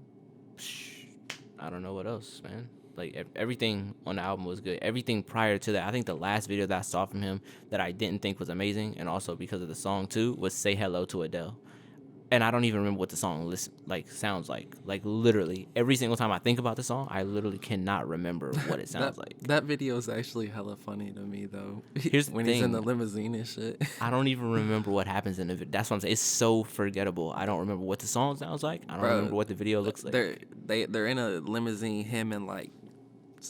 don't know what else, man. Like, everything on the album was good. Everything prior to that, I think the last video that I saw from him that I didn't think was amazing, and also because of the song too, was "Say Hello to Adele." And I don't even remember what the song sounds like. Like, literally, every single time I think about the song, I literally cannot remember what it sounds like. That video is actually hella funny to me though. Here's the when thing. he's in the limousine and shit. I don't even remember what happens in the video. That's what I'm saying. It's so forgettable. I don't remember what the song sounds like. I don't Bro, remember what the video looks like. They're in a limousine, him and like,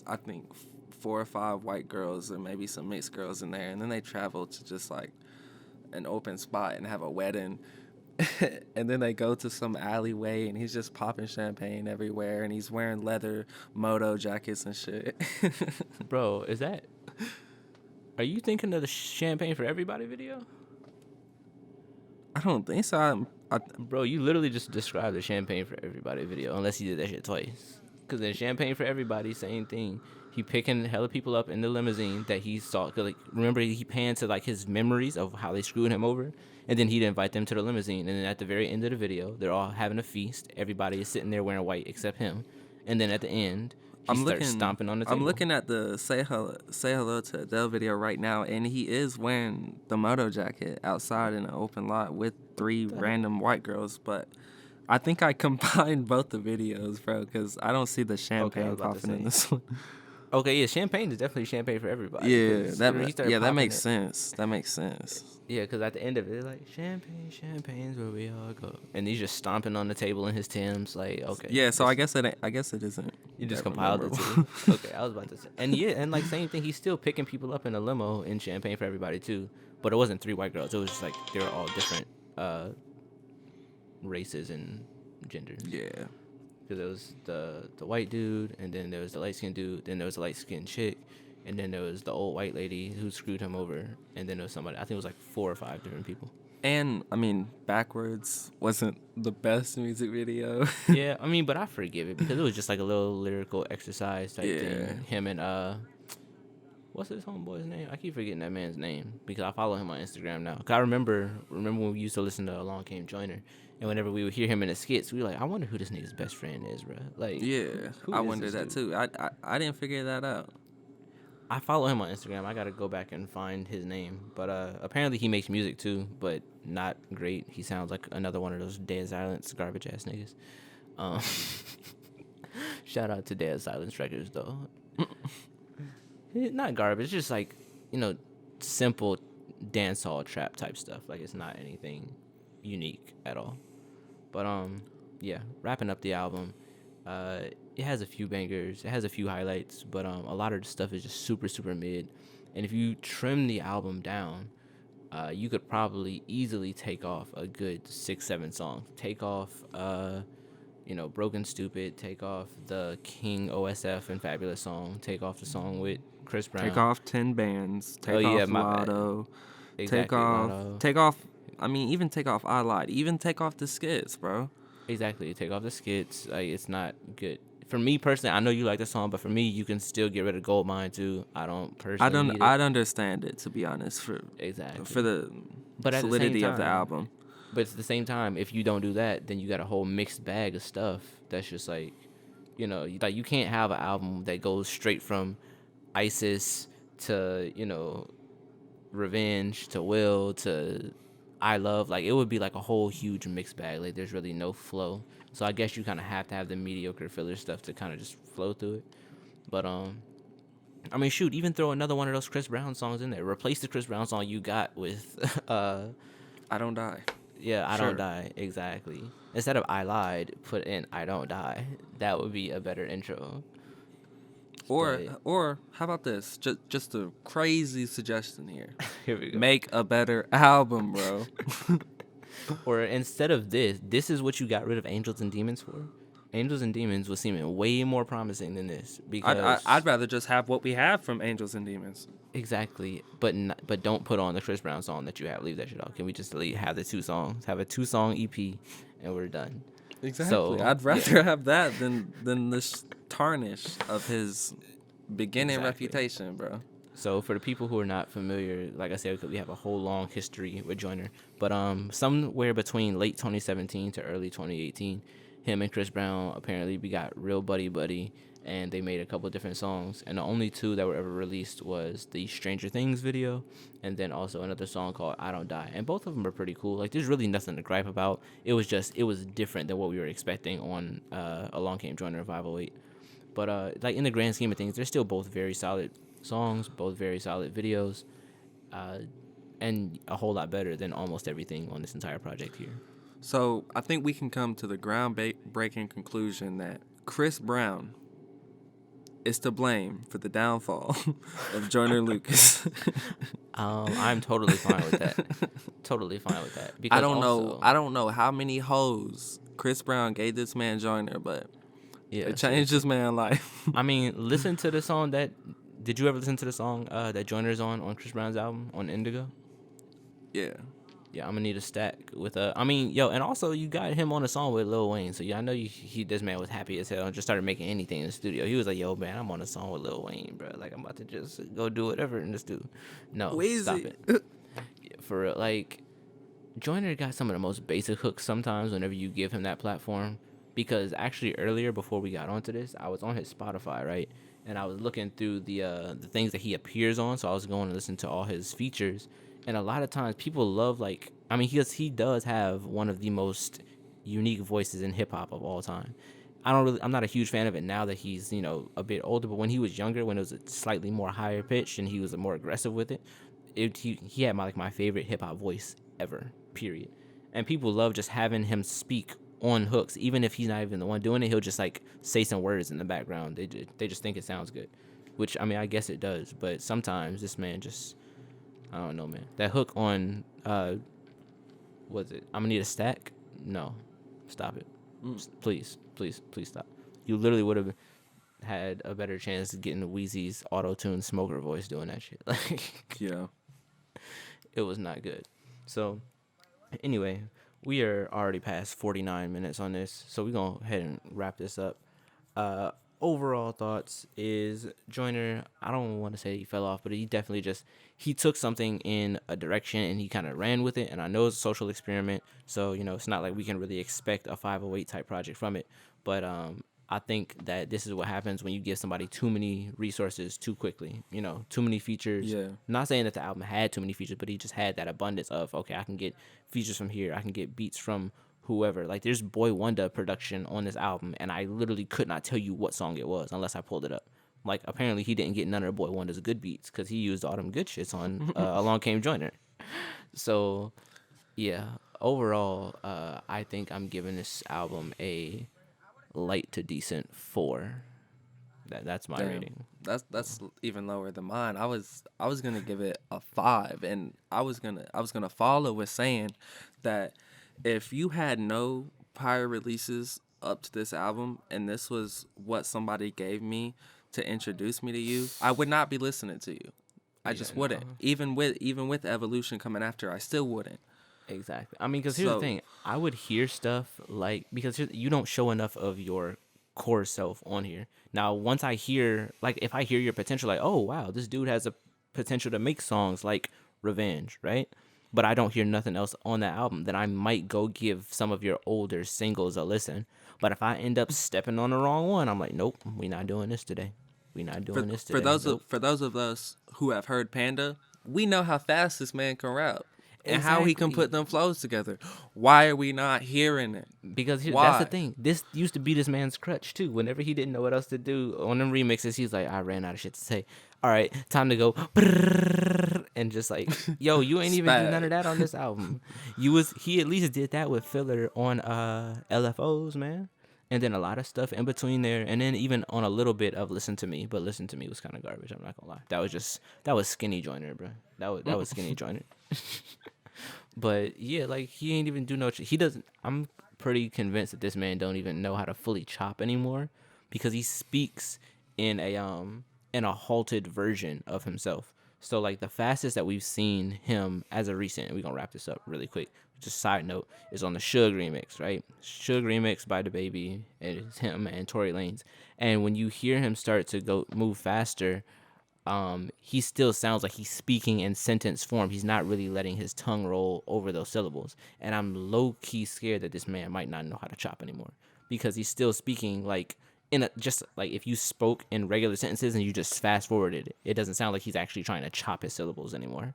I think 4 or 5 white girls or maybe some mixed girls in there, and then they travel to just like an open spot and have a wedding. And then they go to some alleyway and he's just popping champagne everywhere and he's wearing leather moto jackets and shit. Bro, are you thinking of the Champagne for Everybody video? I don't think so. Bro, you literally just described the Champagne for Everybody video, unless you did that shit twice. Because in Champagne for Everybody, same thing. He picking hella people up in the limousine that he saw. Cause, like, remember, he panned to like his memories of how they screwed him over, and then he'd invite them to the limousine. And then at the very end of the video, they're all having a feast. Everybody is sitting there wearing white except him. And then at the end, he starts stomping on the table. I'm looking at the Say Hello to Adele video right now, and he is wearing the moto jacket outside in an open lot with 3 random white girls. But I think I combined both the videos, bro, because I don't see the champagne popping in this one. Okay, yeah, Champagne is definitely Champagne for Everybody. Yeah, that makes it. sense. That makes sense. Yeah, because at the end of it, they're like, Champagne's where we all go. And he's just stomping on the table in his Timbs, like, okay. Yeah, so I guess it isn't. You just that compiled it memorable. too. Okay, I was about to say. And yeah, and like, same thing, he's still picking people up in a limo in Champagne for Everybody too. But it wasn't 3 white girls. It was just like, they were all different races and genders. Yeah. Because there was the white dude, and then there was the light-skinned dude, then there was a light-skinned chick, and then there was the old white lady who screwed him over, and then there was somebody. I think it was like 4 or 5 different people. And, I mean, Backwards wasn't the best music video. Yeah, I mean, but I forgive it because it was just like a little lyrical exercise type thing. Him and, what's his homeboy's name? I keep forgetting that man's name because I follow him on Instagram now. Cause I remember when we used to listen to Along Came Joyner, and whenever we would hear him in the skits, we were like, I wonder who this nigga's best friend is, bro. Like, Yeah, I wondered that dude? too. I didn't figure that out. I follow him on Instagram. I gotta go back and find his name. But apparently he makes music too, but not great. He sounds like another one of those Dead Silence garbage ass niggas. Shout out to Dead Silence Records though. Not garbage, just like, simple dancehall trap type stuff. Like it's not anything unique at all. But yeah, wrapping up the album, uh, it has a few bangers, it has a few highlights, but a lot of the stuff is just super mid. And if you trim the album down, you could probably easily take off a good 6-7 songs. Take off Broken Stupid, take off the King OSF and Fabulous song, take off the song with Chris Brown. Take off 10 bands. Oh Take yeah, off my bad. Lotto. Exactly, Lotto. Take off. I mean, even take off I Lied. Even take off the skits, bro. Exactly, take off the skits. Like it's not good. For me personally, I know you like the song, but for me, you can still get rid of Goldmine too. I don't personally need it. I'd understand it, to be honest, for the but at solidity the same of the time, album. But at the same time, if you don't do that, then you got a whole mixed bag of stuff that's just like, like you can't have an album that goes straight from ISIS to, Revenge to Will to I Love. Like it would be like a whole huge mixed bag. Like there's really no flow. So I guess you kind of have to have the mediocre filler stuff to kind of just flow through it. But I mean, shoot, even throw another one of those Chris Brown songs in there. Replace the Chris Brown song you got with I Don't Die. Yeah, I Don't Die, exactly. Instead of I Lied, put in I Don't Die. That would be a better intro. Or how about this? Just a crazy suggestion here. Here we go. Make a better album, bro. Or instead of this is what you got rid of Angels and Demons for? Angels and Demons was seeming way more promising than this because I'd rather just have what we have from Angels and Demons. Exactly, but don't put on the Chris Brown song that you have. Leave that shit off. Can we just have the 2 songs? Have a 2-song EP, and we're done. Exactly. So, I'd rather have that than this tarnish of his beginning reputation, bro. So for the people who are not familiar, like I said, we have a whole long history with Joyner. But somewhere between late 2017 to early 2018, him and Chris Brown apparently got real buddy, and they made a couple of different songs. And the only 2 that were ever released was the Stranger Things video, and then also another song called I Don't Die. And both of them are pretty cool. Like there's really nothing to gripe about. It was different than what we were expecting on Along Came Joyner 508. But like in the grand scheme of things, they're still both very solid songs, both very solid videos, and a whole lot better than almost everything on this entire project here. So I think we can come to the groundbreaking conclusion that Chris Brown is to blame for the downfall of Joyner Lucas. I'm totally fine with that. Totally fine with that. Because I don't know how many hoes Chris Brown gave this man Joyner, but yeah, it changed this man's life. I mean, listen to the song did you ever listen to the song that Joyner's on Chris Brown's album on Indigo? Yeah. Yeah, I'm gonna need a stack with and also you got him on a song with Lil Wayne, so yeah, I know this man was happy as hell and just started making anything in the studio. He was like, yo, man, I'm on a song with Lil Wayne, bro. Like, I'm about to just go do whatever in this dude. No, Weezy. Stop it. Yeah, for real, like, Joyner got some of the most basic hooks sometimes whenever you give him that platform, because actually earlier, before we got onto this, I was on his Spotify, right? And I was looking through the things that he appears on, so I was going to listen to all his features. And a lot of times people love, like, I mean, he does have one of the most unique voices in hip hop of all time. I'm not a huge fan of it now that he's, a bit older, but when he was younger, when it was a slightly more higher pitch and he was more aggressive with it, he had my favorite hip hop voice ever, period. And people love just having him speak on hooks, even if he's not even the one doing it. He'll just like say some words in the background. They just think it sounds good, which I mean, I guess it does, but sometimes this man just, I don't know, man. That hook on, was it? I'm gonna need a stack. No, stop it, please stop. You literally would have had a better chance of getting Wheezy's auto-tune smoker voice doing that shit. Like, yeah, it was not good. So, anyway, we are already past 49 minutes on this, so we're gonna go ahead and wrap this up. Overall thoughts is Joyner, I don't want to say he fell off, but he definitely he took something in a direction and he kind of ran with it. And I know it's a social experiment, so, it's not like we can really expect a 508 type project from it. But I think that this is what happens when you give somebody too many resources too quickly, too many features. Yeah. I'm not saying that the album had too many features, but he just had that abundance of, okay, I can get features from here. I can get beats from whoever. Like, there's Boy Wonder production on this album, and I literally could not tell you what song it was unless I pulled it up. Like, apparently he didn't get none of Boy Wonder's good beats because he used all them good shits on Along Came Joyner. So yeah, overall, I think I'm giving this album a light to decent 4. That's my Damn, rating. that's even lower than mine. I was gonna give it a 5, and I was gonna follow with saying that if you had no prior releases up to this album, and this was what somebody gave me to introduce me to you, I would not be listening to you. I Yeah, just no, wouldn't. Even with Evolution coming after, I still wouldn't. exactly. I mean, because here's the So thing, I would hear stuff like because you don't show enough of your core self on here. Now, once I hear like if I hear your potential, like oh wow, this dude has a potential to make songs like Revenge, right? But I don't hear nothing else on that album, then I might go give some of your older singles a listen. But if I end up stepping on the wrong one, I'm like, nope, we not doing this today. We not for doing this for today. those of Nope. for those of us who have heard Panda, we know how fast this man can rap and how he can put Exactly. them flows together. Why are we not hearing it? Because that's the Why? thing. This used to be this man's crutch too. Whenever he didn't know what else to do on them remixes, he's like, I ran out of shit to say. All right, time to go. And just like, yo, you ain't even do none of Spag. that on this album. He at least did that with filler on LFOs, man. And then a lot of stuff in between there, and then even on a little bit of Listen to Me, but Listen to Me was kind of garbage. I'm not gonna lie. That was skinny Joyner, bro. That was skinny Joyner. But yeah, like he ain't even do no. He doesn't. I'm pretty convinced that this man don't even know how to fully chop anymore, because he speaks in a halted version of himself. So like the fastest that we've seen him as a recent, and we're gonna wrap this up really quick. Just side note is on the Suge remix, right? Suge remix by the Baby. It's him and Tory Lanez. And when you hear him start to go move faster, he still sounds like he's speaking in sentence form. He's not really letting his tongue roll over those syllables. And I'm low key scared that this man might not know how to chop anymore, because he's still speaking like just like if you spoke in regular sentences and you just fast forwarded it, it doesn't sound like he's actually trying to chop his syllables anymore.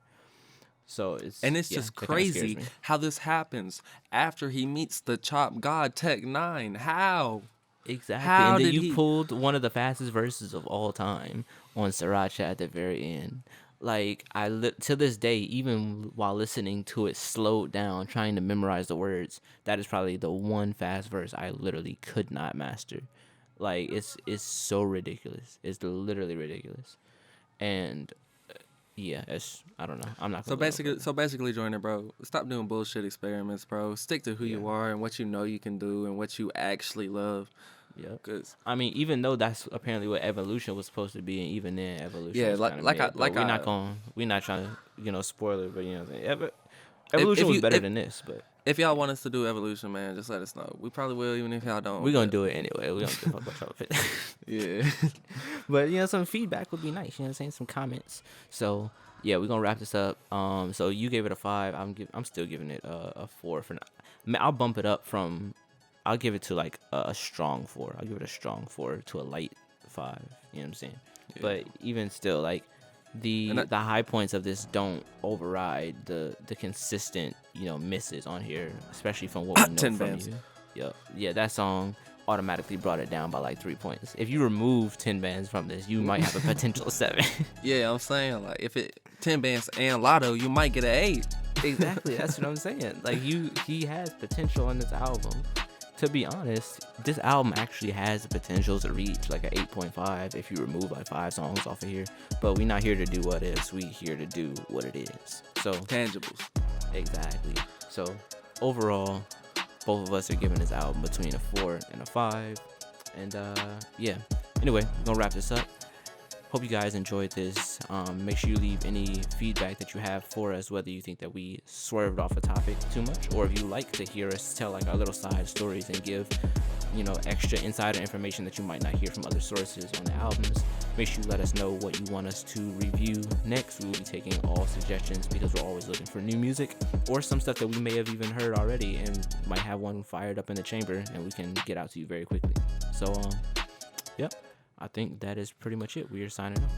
So And it's yeah, just that kind of scares crazy me. how this happens after he meets the Chop God Tech 9. How? Exactly. And How then did you he? pulled one of the fastest verses of all time on Sriracha at the very end. Like to this day, even while listening to it slowed down, trying to memorize the words, that is probably the one fast verse I literally could not master. Like it's so ridiculous. It's literally ridiculous. And yeah, it's I don't know. I'm not So gonna go no basically, further. so basically, Joyner, bro, stop doing bullshit experiments, bro. Stick to who Yeah. you are and what you know you can do and what you actually love. Yep. Cause I mean, even though that's apparently what evolution was supposed to be, and even then, evolution yeah, was like kind of like I mid. But like I we're not trying to, spoil it. But you know, what I'm saying? Evolution if was you better than this. But if y'all want us to do evolution, man, just let us know. We probably will, even if y'all we're don't. gonna But do it anyway. We don't give a fuck about y'all opinion. yeah, But some feedback would be nice. You know what I'm saying? Some comments. So yeah, we're gonna wrap this up. So you gave it a 5. I'm still giving it a 4 for now. I mean, I'll bump it up from. I'll give it to like a strong 4. I'll give it a strong 4 to a light 5. You know what I'm saying? yeah. But even still, like And the high points of this don't override the consistent misses on here, especially from what we know 10 from bands. you. Yeah, that song automatically brought it down by like 3 points. If you remove 10 bands from this, you might have a potential 7. Yeah, I'm saying like if it 10 bands and Lotto, you might get an 8. Exactly, that's what I'm saying. Like he has potential on this album. To be honest, this album actually has the potential to reach like a 8.5 if you remove like 5 songs off of here. But we're not here to do what is. We here to do what it is. So Tangibles. exactly. So overall, both of us are giving this album between a 4 and a 5. And yeah. Anyway, we're gonna wrap this up. Hope you guys enjoyed this. Make sure you leave any feedback that you have for us, whether you think that we swerved off a topic too much, or if you like to hear us tell like our little side stories and give, extra insider information that you might not hear from other sources on the albums. Make sure you let us know what you want us to review next. We will be taking all suggestions because we're always looking for new music or some stuff that we may have even heard already and might have one fired up in the chamber and we can get out to you very quickly. So, yep. I think that is pretty much it. We are signing off.